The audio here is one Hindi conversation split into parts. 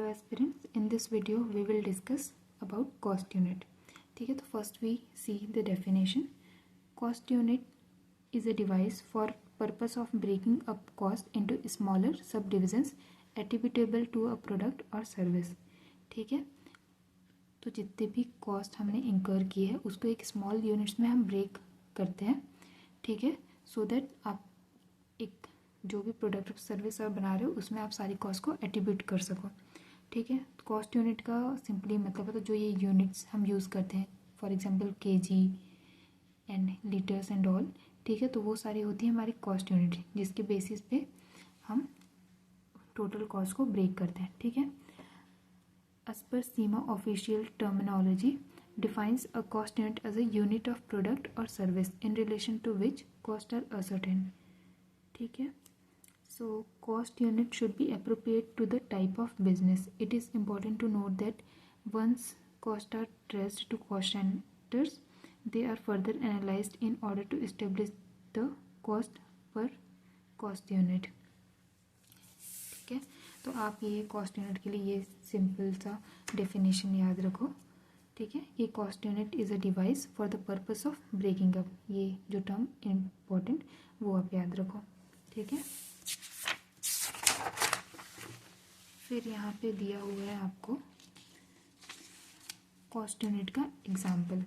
aspirants, in this video we will discuss about cost unit. ठीक है, तो first we see the definition. Cost unit is a device for purpose of breaking up cost into smaller subdivisions attributable to a product or service. ठीक है, तो जितने भी कॉस्ट हमने इंकर किए हैं उसको एक स्मॉल यूनिट्स में हम ब्रेक करते हैं. ठीक है, सो दैट आप एक जो भी प्रोडक्ट सर्विस आप बना रहे हो उसमें आप सारी कॉस्ट को एट्रीब्यूट कर सको. ठीक है, कॉस्ट यूनिट का सिंपली मतलब है तो जो ये यूनिट्स हम यूज़ करते हैं, for example KG and litres and all. ठीक है, तो वो सारी होती है हमारी कॉस्ट यूनिट जिसके बेसिस पे हम टोटल कॉस्ट को ब्रेक करते हैं. ठीक है, as per SEMA official terminology defines a cost unit as a unit of product or service in relation to which costs are ascertained. ठीक है, so cost unit should be appropriate to the type of business. It is important to note that once costs are traced to cost centers, they are further analyzed in order to establish the cost per cost unit. ठीक है, तो आप ये कॉस्ट यूनिट के लिए ये सिंपल सा डेफिनेशन याद रखो. ठीक है, ये cost unit is a device for the purpose of breaking up. ये जो टर्म इम्पोर्टेंट वो आप याद रखो. ठीक है, फिर यहाँ पे दिया हुआ है आपको कॉस्ट यूनिट का एग्जाम्पल.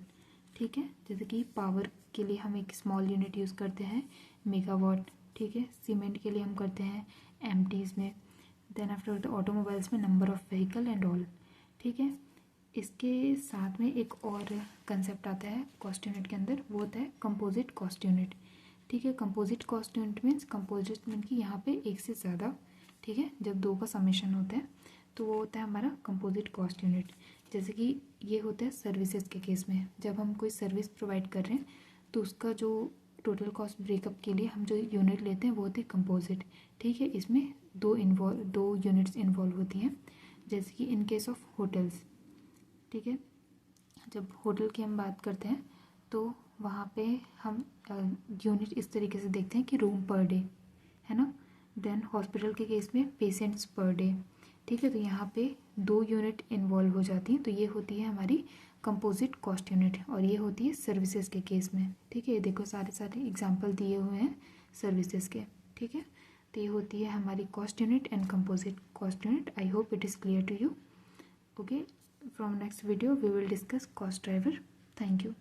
ठीक है, जैसे कि पावर के लिए हम एक स्मॉल यूनिट यूज़ करते हैं मेगावाट. ठीक है, सीमेंट के लिए हम करते हैं एमटीज़ में. देन आफ्टर द ऑटोमोबाइल्स में number of vehicle and all. ठीक है, इसके साथ में एक और कंसेप्ट आता है कॉस्ट यूनिट के अंदर, वो होता है कंपोजिट कॉस्ट यूनिट. ठीक है, composite cost unit means composite mean कि यहाँ पे एक से ज़्यादा. ठीक है, जब दो का समेशन होता है तो वो होता है हमारा कंपोजिट कॉस्ट यूनिट. जैसे कि ये होता है सर्विसेज के केस में, जब हम कोई सर्विस प्रोवाइड कर रहे हैं तो उसका जो टोटल कॉस्ट ब्रेकअप के लिए हम जो यूनिट लेते हैं वो होते हैं कंपोजिट. ठीक है, इसमें दो यूनिट्स इन्वॉल्व होती हैं. जैसे कि इन केस ऑफ होटल्स. ठीक है, जब होटल की हम बात करते हैं तो वहाँ पे हम यूनिट इस तरीके से देखते हैं कि रूम पर डे है ना. देन हॉस्पिटल के केस में पेशेंट्स पर डे. ठीक है, तो यहाँ पे दो यूनिट इन्वॉल्व हो जाती हैं, तो ये होती है हमारी कंपोजिट कॉस्ट यूनिट और ये होती है सर्विसेज के केस में. ठीक है, देखो सारे एग्जांपल दिए हुए हैं सर्विसेज के. ठीक है, तो ये होती है हमारी cost unit and composite cost unit. I hope it is clear to you. Okay, from next video we will discuss cost driver. Thank you.